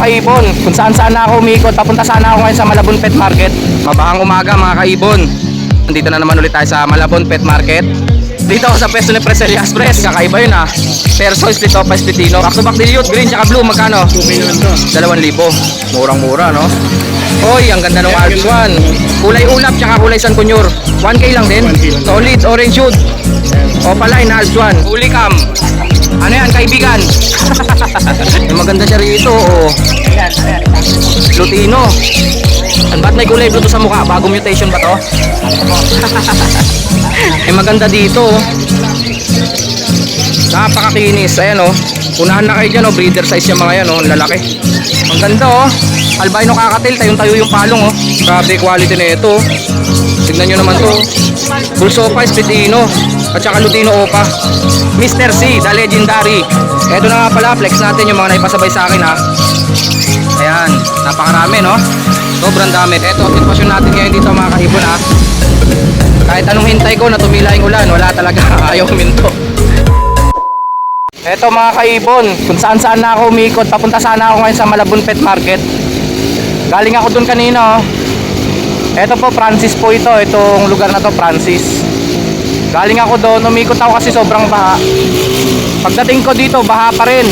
kaibon, kung saan saan na ako umiikot. Papunta sana ako ngayon sa Malabon Pet Market. Mabahang umaga mga kaibon. Nandito na naman ulit tayo sa Malabon Pet Market. Dito ako sa pwesto ni Preselias Press. Kakaiba yun ah. Perso, split opa, splitino. Back to back dilute, green tsaka blue. Magkano? 2K naman to. 2,000. Murang mura no. Hoy, ang ganda ng Alps 1. Kulay ulap tsaka kulay sankunyur. 1K lang din. 1K lang. Solid, orange wood. Opaline, Alps 1. Uli cam. Ano yan, kaibigan? Maganda siya rito oh. Lutino. Ba't may kulay blue to sa mukha? Bagong mutation ba to? Maganda dito oh. Napakakinis. Ayan oh. Unahan na kayo dyan oh. Breeder size yung mga yan oh. Lalaki. Ang ganda oh. Albino kakatil. Tayong-tayo yung palong oh. Grabe quality na ito oh. Tignan nyo naman to. Bulsopa, Splitino at saka Lutino Opa. Mr. C, the legendary. Eto na nga pala, flex natin yung mga naipasabay sa akin ha. Ayan, napakarami no. Sobrang dami. Eto, sitwasyon natin ngayon dito mga kaibon ha. Kahit anong hintay ko na tumila yung ulan, wala talaga. Ayaw huminto. Eto mga kaibon, kung saan saan na ako umikot. Papunta sana ako ngayon sa Malabon Pet Market. Galing ako dun kanina oh. Eto po, Francis po ito. Itong lugar na to, Francis. Galing ako doon, umikot ako kasi sobrang baha. Pagdating ko dito, baha pa rin.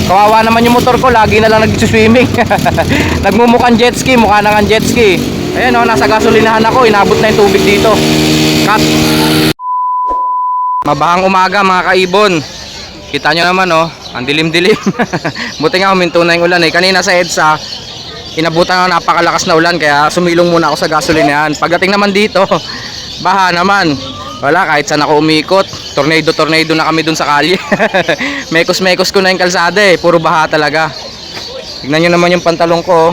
Kawawa naman yung motor ko, lagi na lang nag-swimming. Nagmumukhang jet ski, mukha na nga jet ski. Ayan o, nasa gasolinahan ako, inabot na yung tubig dito. Cut. Mabahang umaga mga kaibon. Kita nyo naman o, ang dilim-dilim. Buti nga huminto na yung ulan eh. Kanina sa EDSA, inabutan ako napakalakas na ulan kaya sumilong muna ako sa gasolinahan. Pagdating naman dito, baha naman. Wala, kahit saan ako umikot. Tornado na kami dun sa kalye. Mekos ko na yung kalsada eh. Puro baha talaga. Tignan nyo naman yung pantalong ko.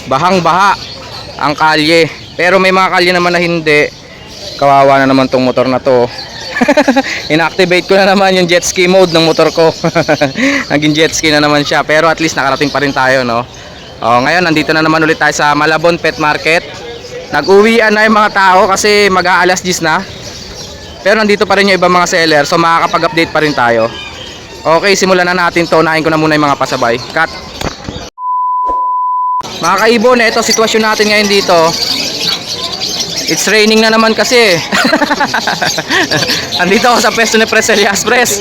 Bahang baha ang kalye. Pero may mga kalye naman na hindi. Kawawa na naman tong motor na to. Inactivate ko na naman yung jet ski mode ng motor ko. Naging jet ski na naman siya. Pero at least nakarating pa rin tayo no. Ngayon nandito na naman ulit tayo sa Malabon Pet Market. Nag-uwian na yung mga tao kasi mag-aalas 10 na. Pero nandito pa rin yung ibang mga seller. So makakapag-update pa rin tayo. Okay, simulan na natin to. Unahin ko na muna yung mga pasabay. Cut. Mga kaibon, ito sitwasyon natin ngayon dito. It's raining na naman kasi. Andito ako sa pwesto ni Preselias Press.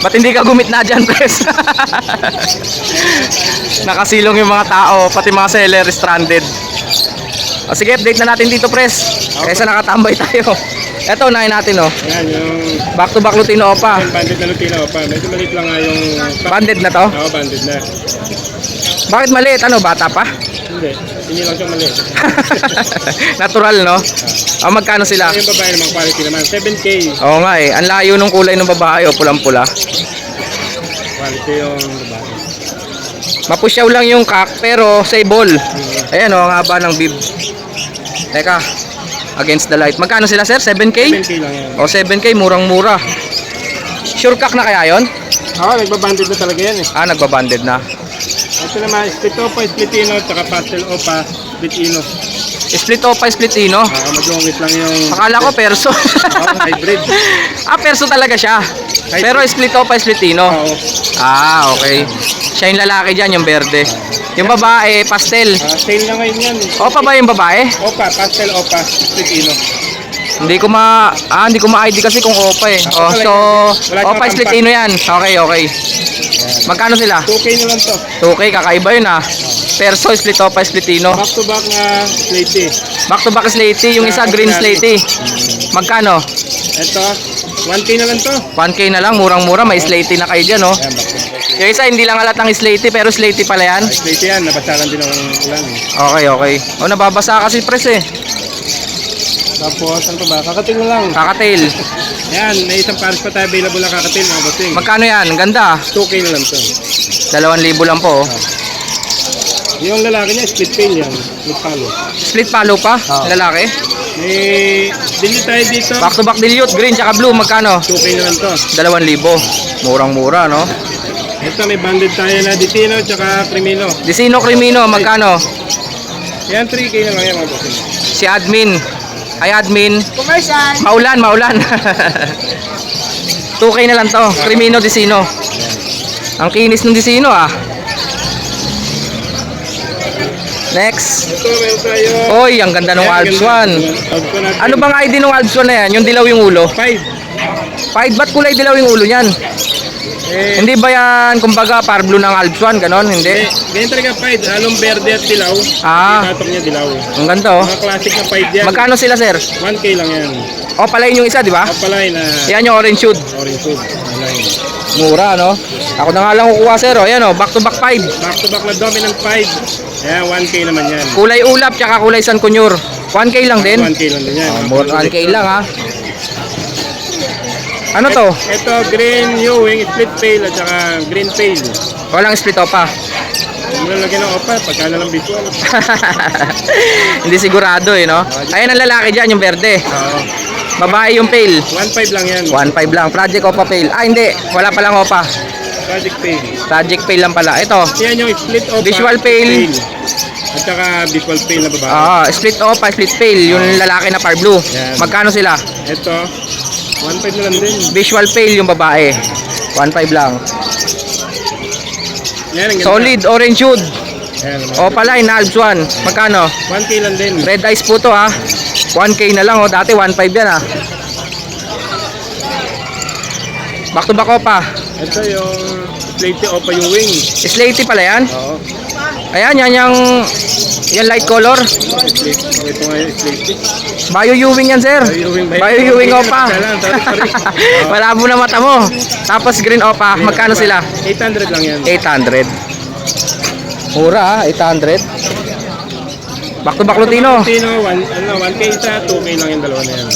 Ba't hindi ka gumit na dyan, Press? Nakasilong yung mga tao. Pati mga seller stranded. Sige, update na natin dito, Press. Kaysa nakatambay tayo. Eto, unahin natin oh. Ayan, yung Back to back Lutino Opa. banded na Lutino Opa. Medyo maliit lang nga yung... Banded na to? Oo, banded na. Bakit maliit? Ano, bata pa? Hindi, hindi lang siya maliit. Natural no? Magkano sila? Yung babae naman quality naman, 7K. Oo nga eh, ang layo ng kulay ng babae oh, pulang-pula. Quality yung babae. Mapusyaw lang yung kak pero sable. Ayan oh, ang haba ng bib. Teka, against the light. Magkano sila sir? 7K? 7K lang yan. O 7K, murang-mura. Sure kak na kaya yon? Oo, nagbabanded na talaga yan eh. Nagbabanded na. Ito naman, split opa, splitino, tsaka pastel opa, splitino. Split opa, splitino. Mag-longit lang yung... Akala ko perso. Hybrid. Perso talaga siya. Pero split opa, splitino. Oo. Okay. Siya yung lalaki dyan, yung berde. Yung babae, pastel. Sale na ngayon yan eh. Opa ba yung babae? Opa, pastel opa, splitino. Hindi ko ma-ID kasi kung opa eh. So, opa, splitino yan. Okay. Magkano sila? 2K na lang to. 2K, kakaiba yun ah. Perso, split opa, splitino. Back to back na slatey. Back to back slatey, yung isa green slatey. Magkano? Ito, 1K na lang to. 1K na lang, murang-mura, may slatey na kayo dyan oh. Ayan, back to back. Yung isa hindi lang halatang slatey pero slatey pala yan. Slatey yan, nabasaran din ng ulan eh. Okay. Nababasa kasi press eh. Tapos, ano pa ba? Kakatil na lang. Kakatil. Ayan, may isang pares pa tayo available na kakatil mga bossing. Magkano yan? Ang ganda. 2K na lang to. 2,000 lang po oh. Yung lalaki niya, split tail yan. Split palo. Split palo pa? Lalaki? May dilute tayo dito. Back to back dilute, green tsaka blue, magkano? 2K na lang to. 2,000. Murang-mura no? Ito, may banded tayo na Ditino tsaka Crimino. Disino Crimino, magkano? Yan, 3K na lang yan mga bossing. Si admin. Ay admin. Commercial. Maulan. 2K na lang to. Crimino Disino. Ang kinis ng Disino ah. Next. Ito, meron tayo. Oy, ang ganda ng Alps 1. Alps 1 natin. Ano bang ID ng Alps 1 na yan? Yung dilaw yung ulo. 5. 5, ba't kulay dilaw yung ulo niyan? Eh, Hindi ba yan, kumbaga, par blue ng Alps 1, ganon? Hindi. ganyan talaga 5. Halong berde at dilaw. Ah. Tatok niya dilaw. Ang ganda oh. Mga classic na 5 yan. Magkano sila, sir? 1K lang yan. O, pala yun yung isa, di ba? Kapalay na Yan yung orange shoot. orange food. Palay. Mura, no? Ako na nga lang kukuha, sir. O, yan o, back to back 5. Back to back na dominant 5. Ayan, 1K naman yan. Kulay ulap, tsaka kulay San Cunyur. 1K lang din. 1K lang din yan. More 1K lang, ha? Ano to? Ito, green Ewing, split pail at saka green pail. Walang split opa. Mula lagyan ng opa, pagka na lang visual. Hindi sigurado, eh, no? Ayan ang lalaki dyan, yung verde. Oo. Babae yung pail. 1.5 lang yan. 1.5 lang. Project opa pail. Ah, hindi. Wala palang opa. Project pail. Project pail lang pala. Ito. Yan yung split opa. Visual pail. At saka visual pail na babae. Ah, split opa, split pail. Yung lalaki na par blue. Yan. Magkano sila? Ito, 1.5 na lang din. Visual pail yung babae. 1.5 lang. Yan, ang ganda. Solid orange wood. Yan, Opa line na Alps 1. Magkano? 1K lang din. Red eyes po to, ha. 1K na lang, oh. Dati 1.5 yan, ha. Back to back opa. Ito yung plate opa yung wing. Slaty pala yan. Oo. Ayan, yan yung light color. Plate. Ito nga yung plate. Bio Ewing yan, sir. Bio Ewing opa. Malabo na mata mo. Tapos green opa. Magkano sila? 800 lang yan. 800. Mura, 800. Back to back Lutino. Lutino, 1K isa, 2K lang yung dalawa na yan.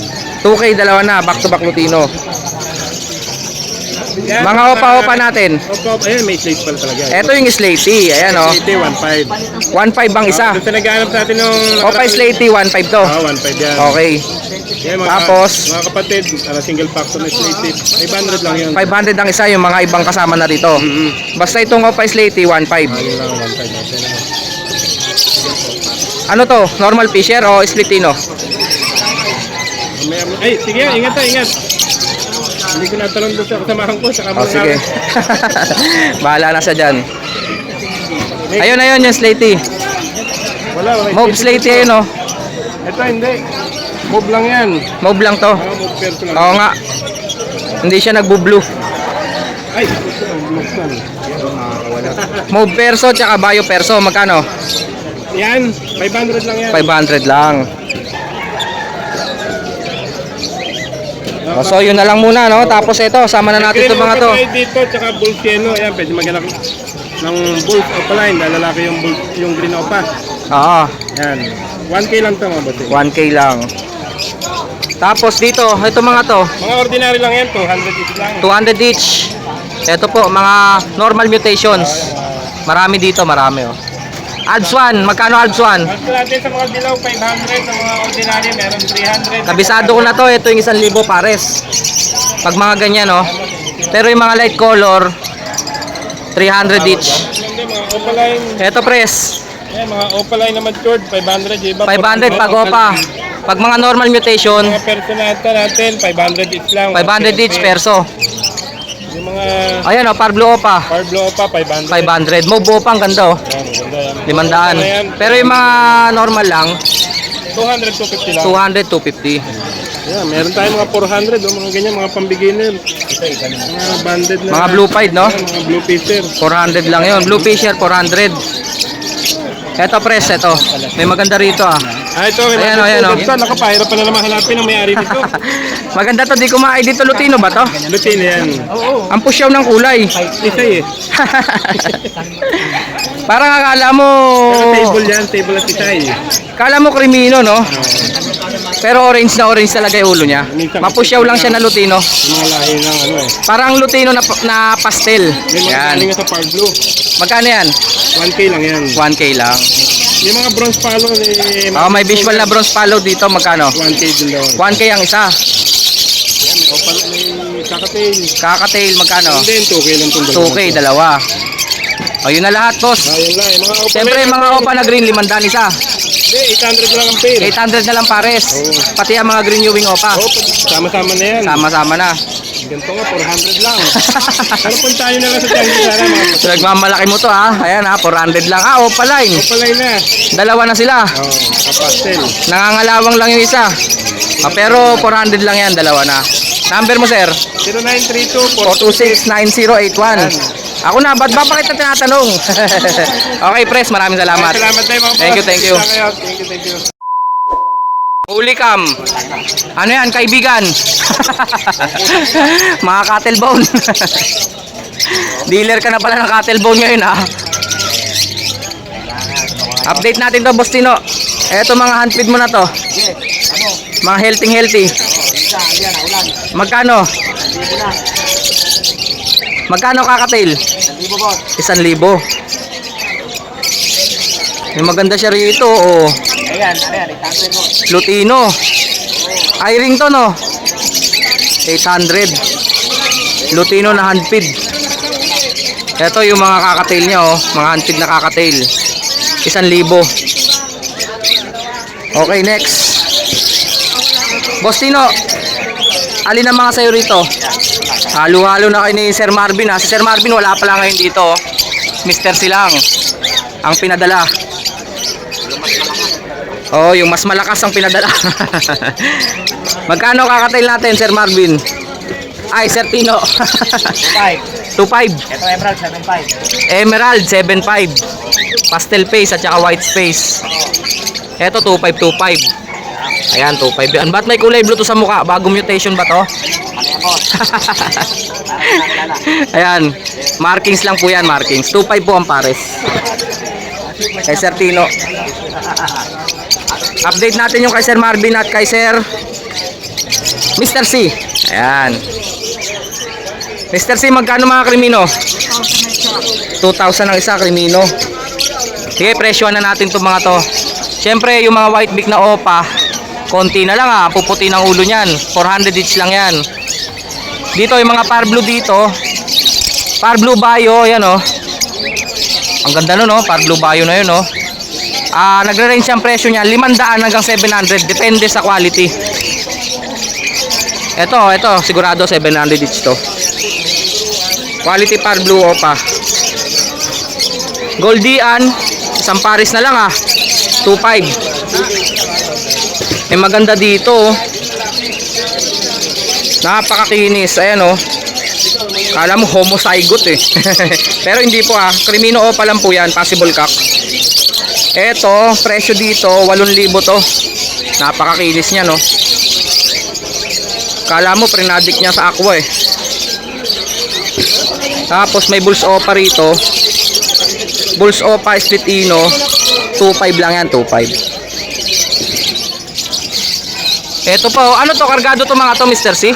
2K dalawa na, back to back Lutino. Yan, Mga opa-opa natin. Opa, ayun, may slate pala talaga. Ito yung Slaty. Ayan, oh. Slate, 1.5. 1.5 bang isa. Doon sa nag-aanap natin nung... Opa Slaty, 1.5 to. Oo, 1.5 yan. Okay. Yan, Tapos? Mga kapatid, single pack to na slate. 500 lang yun. 500 ang isa, yung mga ibang kasama na rito. Basta itong Opa Slaty, 1.5. Ayun lang, 1.5 natin. Ano to? Normal fisher o splitino? Ay, sige, ingat tayo, ingat. Hindi ko natalong doon sa kasamahan ko. Sa O, sige. Bahala na siya dyan. Ayun, yung Slaty. Wala. Mauve Slaty, ayun, oh. Ito, hindi. Move lang yan. Mauve lang to. Move perso lang. Oo nga. Hindi siya nagbo-blue. Ay, move lang. Mauve perso, tsaka bio perso. Magkano? Yan, 500 lang yan. 500 lang. O, so, yun na lang muna, no? Tapos ito, sama na natin itong mga to. Green dito, tsaka bull sieno. Ayan, pwede maganak ng bull opa line. Lalaki yung bull, yung green opa. Oo, Yan. 1K lang to mga bote. 1K lang. Tapos dito, ito mga to, Mga ordinary lang yan, 200 each lang. 200 each. Ito po, mga normal mutations. Marami dito, marami, oh. Alps 1, magkano Alps 1? At natin sa mga dilaw, 500. Sa mga ordinary, meron 300. Kabisado ko na to, ito yung 1,000 pares. Pag mga ganyan, oh. Pero yung mga light color, 300 each. Hindi, mga opa line. Ito, pres. Yan, mga opa line na matured, 500. Iba, 500 pag opa. Pag mga normal mutation, Mga personata natin, 500 each lang. 500 each perso. Yung mga Ayan, oh, par blue opa. Parblo opa, 500. 500. Mauve opa, ang ganda, oh. Yan, maganda yan. 500. Yan, Pero yung mga normal lang, 200, 250 lang. 200, 250. Yeah, meron tayong mga 400, mga ganyan, mga pang-beginner. Mga banded na. Mga blue pied, no? Yeah, mga blue fisher. 400 lang yun. Blue fisher, 400. Eto, pres, eto. May maganda rito, ah. Ito, may Ayan, mga ayan, oh. Ito, nakapahirap pa na naman hanapin ang may-ari dito. Maganda to, di kumain dito. Lutino ba to? Lutino yan. Ang pusyaw ng kulay. Isa eh. Parang akala mo... Pero table yan, table at isa eh. Akala mo krimino, no? Pero orange na orange talaga yung ulo niya. Mapusyaw lang siya na lutino. Yung mga lahi ng ano eh. Parang lutino na pastel. May mga Yan. galing nga sa Parblo. Magkano yan? 1K lang yan. 1K lang. Yung mga bronze palo eh. Oh, may visual na bronze follow dito. Magkano? 1K din daw. 1K ang isa. Yan, may opal, may kakatail. Kakatail, magkano? And then, 2K lang itong 2K, dalawa. O, yun na lahat, boss. Ayun lang, yung mga opal. Siyempre, mga opa na green, 500 isa. Hindi, 800 lang ang pair. 800 na lang pares. Oo. Pati ang mga green Ewing opa. Oh, sama-sama na yan. Sama-sama na. Ganito nga, 400 lang. Pero puntahan nyo na lang sa Changi Sara mga boss. Nagmamalaki mo to ha. Ayan ha, 400 lang. Ah, opaline. Opalay na. Dalawa na sila. Oo, kapastel. Nangangalawang lang yung isa. Ah, pero 400 lang yan, dalawa na. Number mo sir? 0932-426-9081. 426-9081. Ako na, ba't ba kita tinatanong? Okay, Pres, maraming salamat. Salamat tayo mga boss. Thank you, thank you. Thank you. Huli cam. Ano yan, kaibigan? Mga cattle bone. Dealer ka na pala ng cattle bone ngayon ha. Update natin to, Boss Tino. Eto mga handfeed mo na to. Mga healthy. Magkano? Magkano kakatail? 1,000. May maganda siya rito, oh. Ayan, Lutino. Iring to, no? 800. Lutino na handfeed. Ito yung mga kakatail niya, oh. Mga handfeed na kakatail. 1,000. Okay, next. Boss Tino, alin ang mga sayo rito? Halo-halo na kayo ni Sir Marvin, ha? Si Sir Marvin wala pala ngayon dito, oh. Mr. Silang ang pinadala. Oh, yung mas malakas ang pinadala. Magkano kakatail natin, Sir Marvin? Ay, Sir Tino. 5. 2.5. Ito Emerald, 7.5. Emerald 7.5. Pastel face at saka white space. Ito 2.5. Ayan, 2.5 yan. Ba't may kulay blue to sa mukha? Bagong mutation ba to? Ano yan, boss? Ayan, markings lang po yan, markings. 2.5 po ang pares. Kay Sir Tino. Update natin yung kay Sir Marvin at kay Sir Mr. C. Ayan. Mr. C, magkano mga krimino? 2,000 ang isa krimino. Sige, presyoan na natin itong mga to. Siyempre, yung mga white beak na opa, konti na lang ha, puputi ng ulo niyan. 400 each lang yan. Dito, yung mga par blue dito, par blue bayo, yan oh. Ang ganda nun, no? Par blue bayo na yun, no? Nagre-range ang presyo niya 500 hanggang 700, depende sa quality. Ito, sigurado 700 each to. Quality par blue opa. Goldian, isang pares na lang 2.5. Maganda dito, oh. Napakakinis, ayan oh. Kala mo homozygote eh. Pero hindi po Crimino opa lang po yan, possible cock. Eto, presyo dito 8,000 to. Napakakinis niya, no. Kala mo prinadik niya sa aqua eh. Tapos may bulls opa rito. Bulls opa split ino, 2.5 lang yan, 2.5. Eto pa, ano to, kargado to mga to, Mr. C?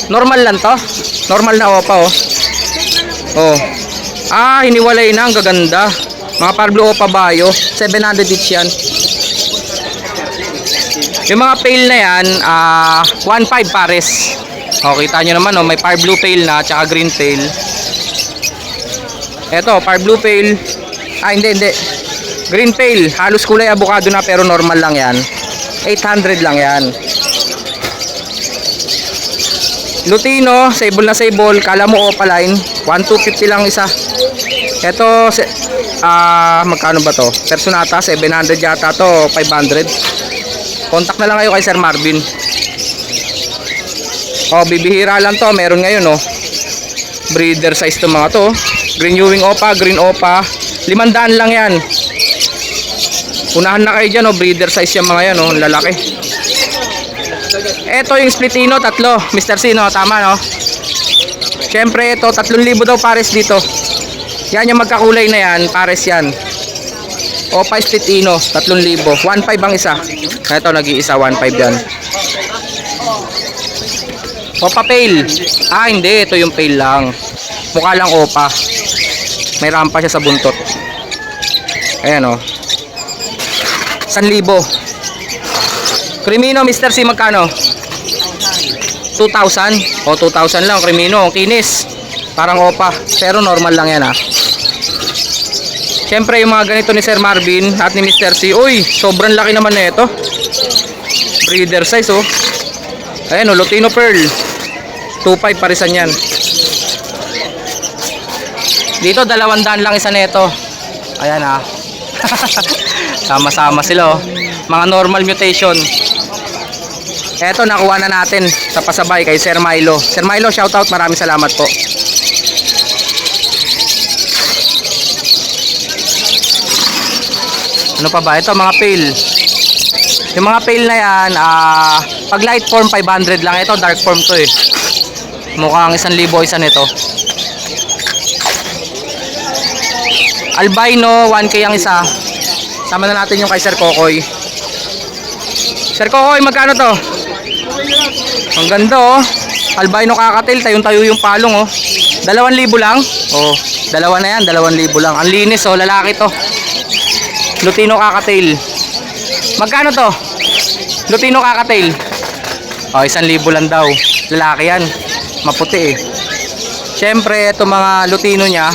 Normal lang to. Normal na opa, oh. Oh. Hiniwalay na, ang gaganda. Mga Parblo opa bayo, 700 each yan. Yung mga pail na yan, 1.5 pares. Oh, kita nyo naman, oh, may par blue pail na, tsaka green pail. Eto, par blue pail. Hindi. Green pail, halos kulay avocado na pero normal lang yan. 800 lang yan. Lutino, sable na sable, kala mo opaline, 1,250 lang isa. Eto, magkano ba to? Personata, 700 yata to, 500. Contact na lang kayo kay Sir Marvin. Oh, bibihira lang to, meron ngayon oh. Breeder size to mga to. Green Ewing opa, green opa, 500 lang yan. Unahan na kayo dyan oh, breeder size yung mga yan oh, lalaki. Ito yung splitino, 3, Mr. C, no? Tama, no? Siyempre, ito, 3,000 daw pares dito. Yan yung magkakulay na yan, pares yan. Opa splitino, 3,000. 1.5 ang isa. Ito, nag-iisa, 1.5 yan. Opa pail. Hindi, ito yung pail lang. Mukha lang opa. May rampa siya sa buntot. Ayan, oh. 1,000. Crimino, Mr. C, magkano? 2,000? O, 2,000 lang, Crimino. Kinis. Parang opa. Pero normal lang yan, Siyempre, yung mga ganito ni Sir Marvin at ni Mr. C, uy, sobrang laki naman na ito. Breeder size, oh. Ayan o, Lutino Pearl. 2.5 parisan yan. Dito 200 lang isa nito. Ayan ah. Sama-sama sila oh. Mga normal mutation. Eto nakuha na natin sa pasabay kay Sir Milo. Sir Milo, shoutout, maraming salamat po. Ano pa ba? Ito mga pale. Yung mga pale na yan, pag light form 500 lang. Ito dark form to eh. Mukhang 1,000 isa nito. Albino 1K ang isa. Sama na natin yung kay Sir Kokoy. Sir Kokoy, magkano to? Ang ganda oh. Albino kakatil, tayong-tayo yung palong oh. 2,000 lang? Oh, dalawa na yan, 2,000 lang. Ang linis oh, lalaki to. Lutino kakatil. Magkano to? Lutino kakatil. Oh, 1,000 lang daw. Lalaki yan. Maputi eh. Siyempre, itong mga lutino niya,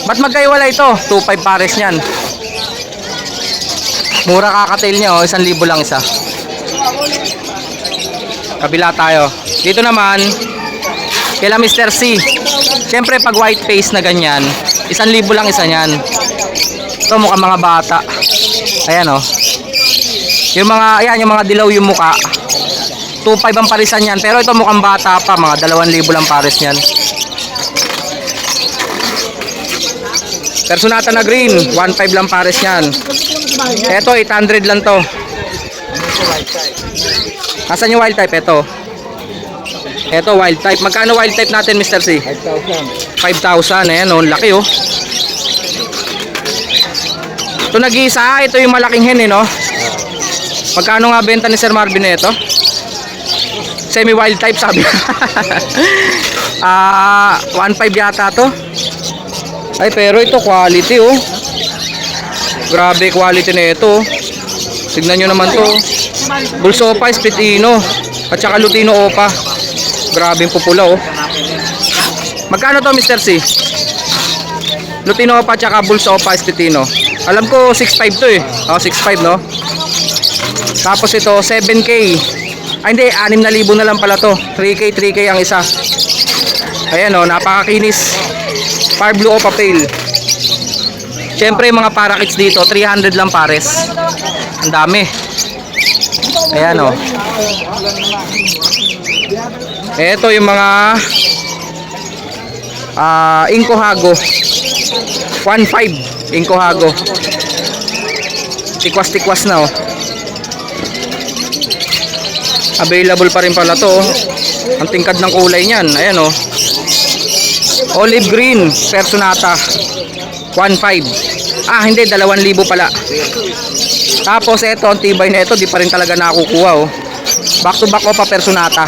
ba't magkaiwala ito? 2.5 pares niyan. Mura kakatil niya oh, 1,000 lang isa. Kabila tayo. Dito naman kila Mr. C. Siyempre pag white face na ganyan 1,000 lang isa niyan. Ito mukhang mga bata. Ayan oh. Yung mga, ayan, yung mga dilaw yung muka 2.5 ang parisan yan. Pero ito mukhang bata pa. Mga 2,000 lang pares niyan. Personata na green 1.5 lang pares niyan. Ito 800 lang to. Asan yung wild type? Ito wild type. Magkano wild type natin, Mr. C? 5,000. 5,000. Ayan oh, laki oh. Ito nag-iisa. Ito yung malaking hen eh no. Magkano nga benta ni Sir Marvin na ito? Semi wild type sabi. 1.5 yata to. Ay pero ito quality oh. Grabe quality na ito. Tignan nyo naman to. Bulso Opa, Spitino, at saka Lutino Opa. Grabe yung pupula oh. Magkano to Mr. C? Lutino Opa at saka Bulso Opa, Spitino. Alam ko 6.5 to eh. Oh, 6.5 no. Tapos ito 7K. Ay hindi, 6,000 na lang pala to. 3K ang isa. Ayan oh, napakakinis. Far Blue Opa Pale. Siyempre mga parakits dito 300 lang pares. Ang dami. Ayan o. Ito yung mga Incohago 1.5 Incohago. Tikwas na o. Available pa rin pala to. Ang tingkad ng kulay niyan. Ayan o. Olive green Personata 1.5. Hindi, 2,000 pala. Tapos ito, ang tibay na ito, di pa rin talaga nakukuha oh. Back to back Opa Personata.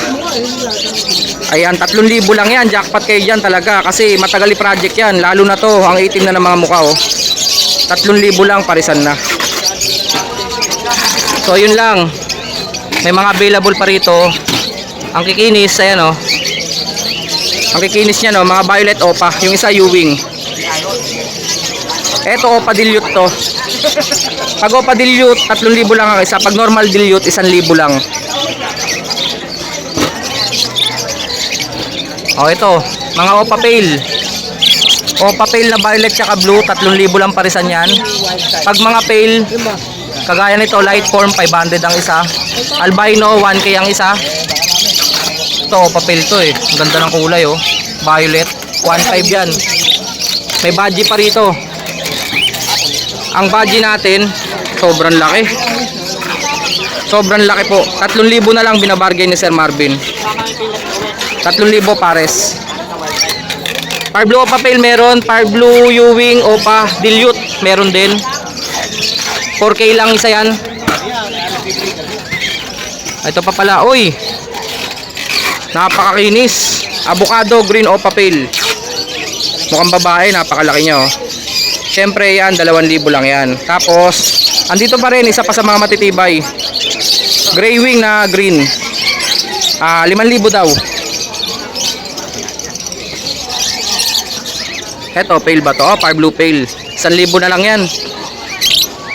Ayan, 3,000 lang yan. Jackpot kayo dyan talaga kasi matagal project yan. Lalo na to, ang itim na ng mga mukha oh. 3,000 lang, parisan na. So yun lang. May mga available pa rito. Ang kikinis, ayan oh. Ang kikinis niya no, mga violet Opa. Yung isa Ewing. Eto Opa Dilute to. Pag Opa Dilute 3,000 lang ang isa. Pag normal Dilute 1,000 lang. Ito mga Opa Pale. Opa Pale na violet tsaka blue 3,000 lang parisan yan. Pag mga pale kagaya nito light form 500 ang isa. Albino 1K ang isa. Ito Opa Pale to eh. Ang ganda ng kulay oh. Violet 1.5 yan. May badge pa rito. Ang badge natin sobrang laki. Sobrang laki po. 3,000 na lang binabargain ni Sir Marvin. 3,000 pares. Far Blue Opa Pale meron. Far Blue Ewing Opa Dilute meron din. 4K lang isa yan. Ito pa pala. Uy, napakakinis. Avocado Green Opa Pale. Mukhang babae. Napakalaki niya oh. Siyempre yan, 2,000 lang yan. Tapos, andito pa rin, isa pa sa mga matitibay. Gray wing na green. 5,000 daw. Eto, pale ba to? Far Blue Pale. 1,000 na lang yan.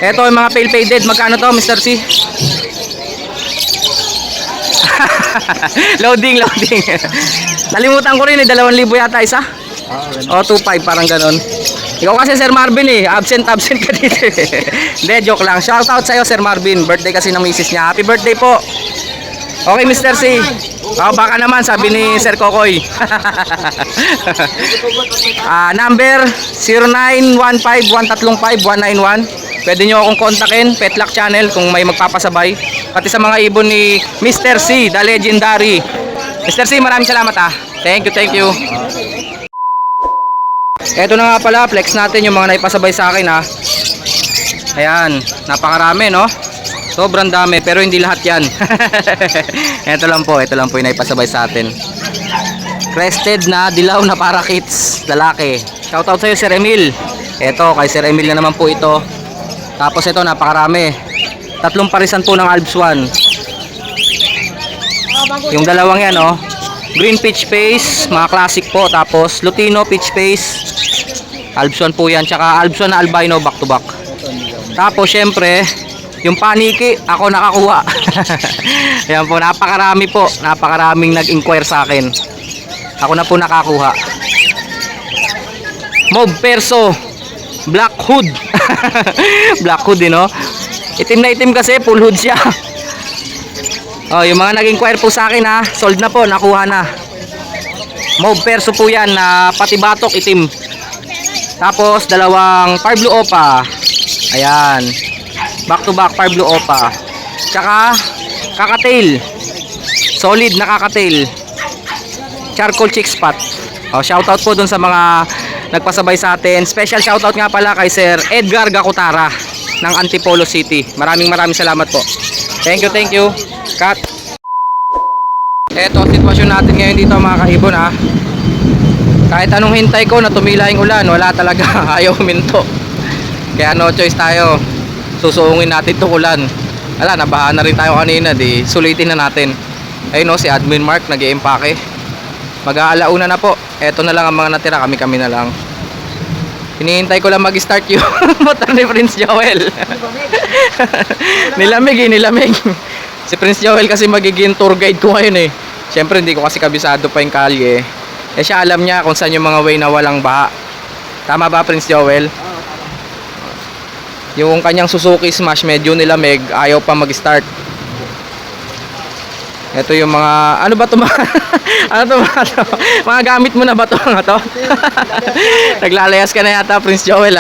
Eto, yung mga pale faded. Magkano to, Mr. C? Loading. Nalimutan ko rin 2,000 yata isa. O, 2,500 parang ganon. Ikaw kasi Sir Marvin absent ka dito Hindi, joke lang. Shoutout sa'yo Sir Marvin. Birthday kasi ng misis niya. Happy birthday po. Okay, Mr. C. Baka naman, sabi ni Sir Kokoy. Number 0915-135-191. Pwede nyo akong kontakin, Petlock Channel, kung may magpapasabay. Pati sa mga ibon ni Mr. C, the legendary. Mr. C, maraming salamat Thank you. Eto na nga pala, flex natin yung mga naipasabay sa akin Ayan, napakarami no? Sobrang dami, pero hindi lahat yan. ito lang po yung naipasabay sa atin. Crested na dilaw na parakeets, lalaki. Shoutout sa'yo Sir Emil. Eto, kay Sir Emil na naman po ito. Tapos ito, napakarami. 3 parisan po ng Alps 1. Yung dalawang yan green peach face, mga classic po. Tapos Lutino peach face, Alps 1 po yan. Tsaka Alps 1 na albino back to back. Tapos syempre yung paniki, ako nakakuha. Ayan po, napakaraming nag-inquire sa akin. Ako na po nakakuha. Mob Perso Black Hood. Black Hood Itim na itim kasi, full hood siya. Yung mga nag-inquire po sa akin sold na po, nakuha na. Mob Perso po yan, pati batok itim. Tapos dalawang Far Blue Opa. Ayan, back to back Far Blue Opa. Tsaka Kakatail, solid na Kakatail, Charcoal Chick Spot. Shoutout po dun sa mga nagpasabay sa atin. Special shoutout nga pala kay Sir Edgar Gakutara ng Antipolo City. Maraming salamat po. Thank you. Cut. Eto sitwasyon natin ngayon dito mga kaibon Kahit anong hintay ko na tumila yung ulan, wala talaga. Ayaw huminto. Kaya no choice tayo. Susuungin natin itong ulan. Nabaha na rin tayo kanina. Di sulitin na natin. Ayun si Admin Mark nag-iimpake. Mag-aalauna na po. Eto na lang ang mga natira. Kami na lang. Hinihintay ko lang mag-start yung motor ni Prince Joel. Nilamig. Si Prince Joel kasi magiging tour guide ko ngayon Siyempre hindi ko kasi kabisado pa yung kalye. Siya alam niya kung saan yung mga way na walang baha. Tama ba Prince Joel? Yung kanyang Suzuki Smash medyo nilamig, ayaw pa mag-start. Ito yung mga ano ba to mga mga gamit mo na ba to mga to? Naglalayas ka na yata Prince Joel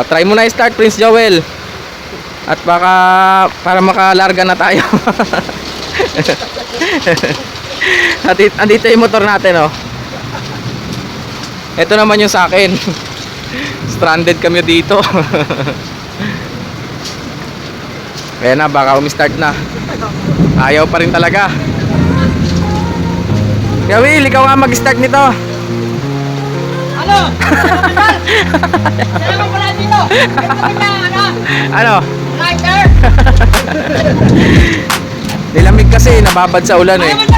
try mo na i-start Prince Joel. At baka para makalarga na tayo. Andito yung motor natin Ito naman yung sa akin. Stranded kami dito. Kaya na baka umi-start na. Ayaw pa rin talaga. Kaya Will, ikaw nga mag-start nito. Ano? Salamat pala dito. Ano? Lighter. Nilamig kasi, nababad sa ulan Ano ba ito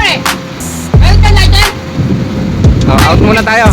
Meron ka lighter? Out muna tayo.